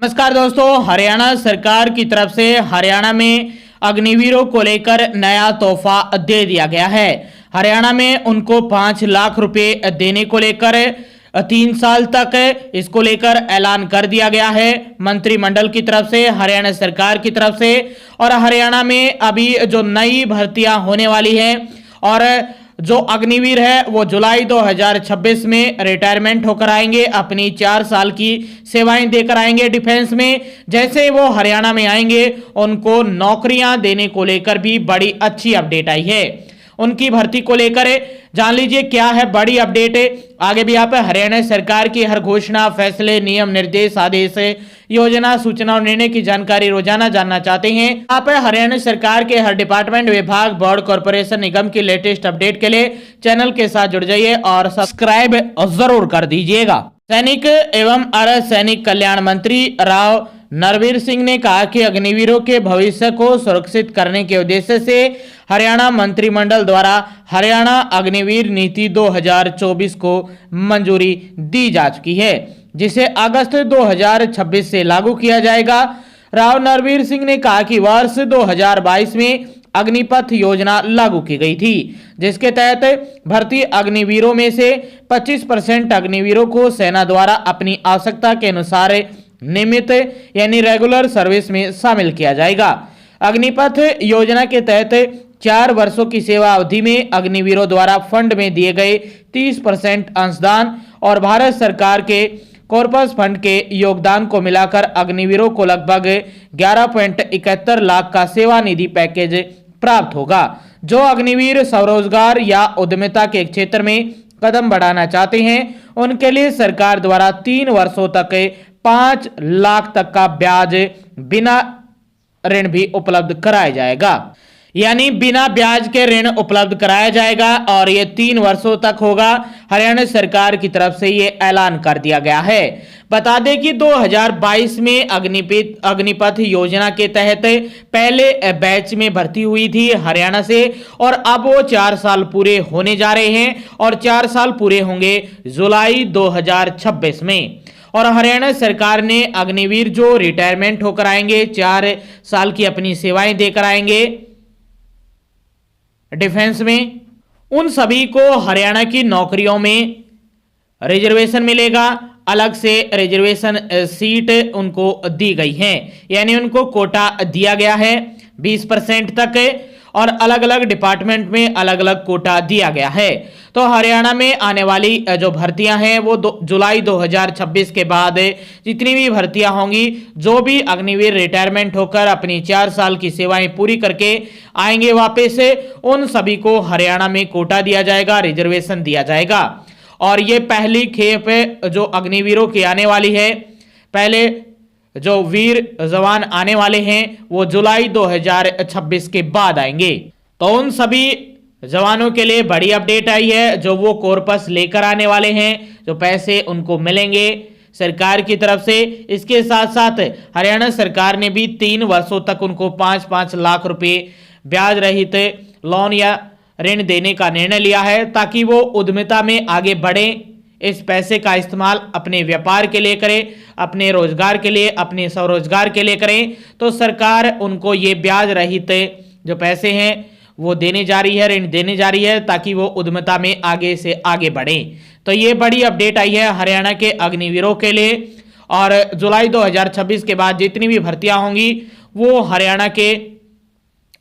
नमस्कार दोस्तों, हरियाणा सरकार की तरफ से हरियाणा में अग्निवीरों को लेकर नया तोहफा दे दिया गया है। हरियाणा में उनको 5 लाख रुपए देने को लेकर 3 साल तक इसको लेकर ऐलान कर दिया गया है मंत्रिमंडल की तरफ से, हरियाणा सरकार की तरफ से। और हरियाणा में अभी जो नई भर्तियां होने वाली है और जो अग्निवीर है वो जुलाई 2026 में रिटायरमेंट होकर आएंगे, अपनी 4 साल की सेवाएं देकर आएंगे डिफेंस में। जैसे वो हरियाणा में आएंगे उनको नौकरियां देने को लेकर भी बड़ी अच्छी अपडेट आई है। उनकी भर्ती को लेकर जान लीजिए क्या है बड़ी अपडेट है। आगे भी आप हरियाणा सरकार की हर घोषणा, फैसले, नियम, निर्देश, आदेश, योजना, सूचना और निर्णय की जानकारी रोजाना जानना चाहते हैं। आप हरियाणा सरकार के हर डिपार्टमेंट, विभाग, बोर्ड, कॉर्पोरेशन, निगम की लेटेस्ट अपडेट के लिए चैनल के साथ जुड़ जाइए और सब्सक्राइब जरूर कर दीजिएगा। सैनिक एवं अर्धसैनिक कल्याण मंत्री राव नरवीर सिंह ने कहा कि अग्निवीरों के भविष्य को सुरक्षित करने के उद्देश्य से हरियाणा मंत्रिमंडल द्वारा हरियाणा अग्निवीर नीति 2024 को मंजूरी दी जा चुकी है, जिसे अगस्त 2026 से लागू किया जाएगा। राव नरवीर सिंह ने कहा कि वर्ष 2022 में अग्निपथ योजना लागू की गई थी, जिसके तहत भर्ती अग्निवीरों में से 25% अग्निवीरों को सेना द्वारा अपनी आवश्यकता के अनुसार नियमित यानी रेगुलर सर्विस में शामिल किया जाएगा। अग्निपथ योजना के तहत 4 वर्षों की सेवा अवधि में अग्निवीरों द्वारा फंड में दिए गए 30% अंशदान और भारत सरकार के कॉर्पस फंड के योगदान को मिलाकर अग्निवीरों को लगभग 11.71 लाख का सेवा निधि पैकेज प्राप्त होगा। जो अग्निवीर स्वरोजगार या उद्यमिता के क्षेत्र में कदम बढ़ाना चाहते हैं उनके लिए सरकार द्वारा 3 वर्षों तक 5 लाख तक का ब्याज बिना ऋण भी उपलब्ध कराया जाएगा, यानी बिना ब्याज के ऋण उपलब्ध कराया जाएगा और ये 3 वर्षों तक होगा। हरियाणा सरकार की तरफ से ये ऐलान कर दिया गया है। बता दें कि 2022 में अग्निपथ योजना के तहत पहले बैच में भर्ती हुई थी हरियाणा से और अब वो 4 साल पूरे होने जा रहे हैं और 4 साल पूरे होंगे जुलाई 2026 में। और हरियाणा सरकार ने अग्निवीर जो रिटायरमेंट होकर आएंगे, 4 साल की अपनी सेवाएं देकर आएंगे डिफेंस में, उन सभी को हरियाणा की नौकरियों में रिजर्वेशन मिलेगा। अलग से रिजर्वेशन सीट उनको दी गई है, यानी उनको कोटा दिया गया है 20% तक और अलग अलग डिपार्टमेंट में अलग अलग कोटा दिया गया है। तो हरियाणा में आने वाली जो भर्तियां हैं वो जुलाई 2026 के बाद जितनी भी भर्तियां होंगी, जो भी अग्निवीर रिटायरमेंट होकर अपनी 4 साल की सेवाएं पूरी करके आएंगे वापस, उन सभी को हरियाणा में कोटा दिया जाएगा, रिजर्वेशन दिया जाएगा। और ये पहली खेप जो अग्निवीरों की आने वाली है, पहले जो वीर जवान आने वाले हैं वो जुलाई 2026 के बाद आएंगे। तो उन सभी जवानों के लिए बड़ी अपडेट आई है, जो वो कॉर्पस लेकर आने वाले हैं, जो पैसे उनको मिलेंगे सरकार की तरफ से। इसके साथ साथ हरियाणा सरकार ने भी 3 वर्षों तक उनको 5-5 लाख रुपए ब्याज रहित लोन या ऋण देने का निर्णय लिया है, ताकि वो उद्यमिता में आगे बढ़े। इस पैसे का इस्तेमाल अपने व्यापार के लिए करें, अपने रोजगार के लिए, अपने स्वरोजगार के लिए करें। तो सरकार उनको ये ब्याज रहित जो पैसे हैं वो देने जा रही है, ऋण देने जा रही है, ताकि वो उद्यमिता में आगे से आगे बढ़े। तो ये बड़ी अपडेट आई है हरियाणा के अग्निवीरों के लिए। और जुलाई 2026 के बाद जितनी भी भर्तियां होंगी वो हरियाणा के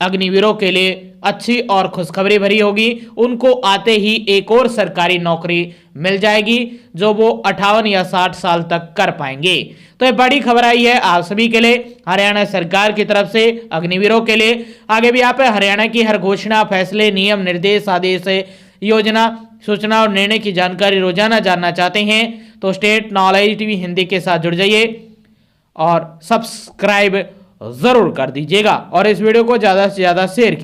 अग्निवीरों के लिए अच्छी और खुशखबरी भरी होगी। उनको आते ही एक और सरकारी नौकरी मिल जाएगी, जो वो 58 या 60 साल तक कर पाएंगे। तो ये बड़ी खबर आई है आप सभी के लिए, हरियाणा सरकार की तरफ से अग्निवीरों के लिए। आगे भी आप हरियाणा की हर घोषणा, फैसले, नियम, निर्देश, आदेश, योजना, सूचना और निर्णय की जानकारी रोजाना जानना चाहते हैं तो स्टेट नॉलेज टीवी हिंदी के साथ जुड़ जाइए और सब्सक्राइब जरूर कर दीजिएगा और इस वीडियो को ज्यादा से ज्यादा शेयर कीजिए।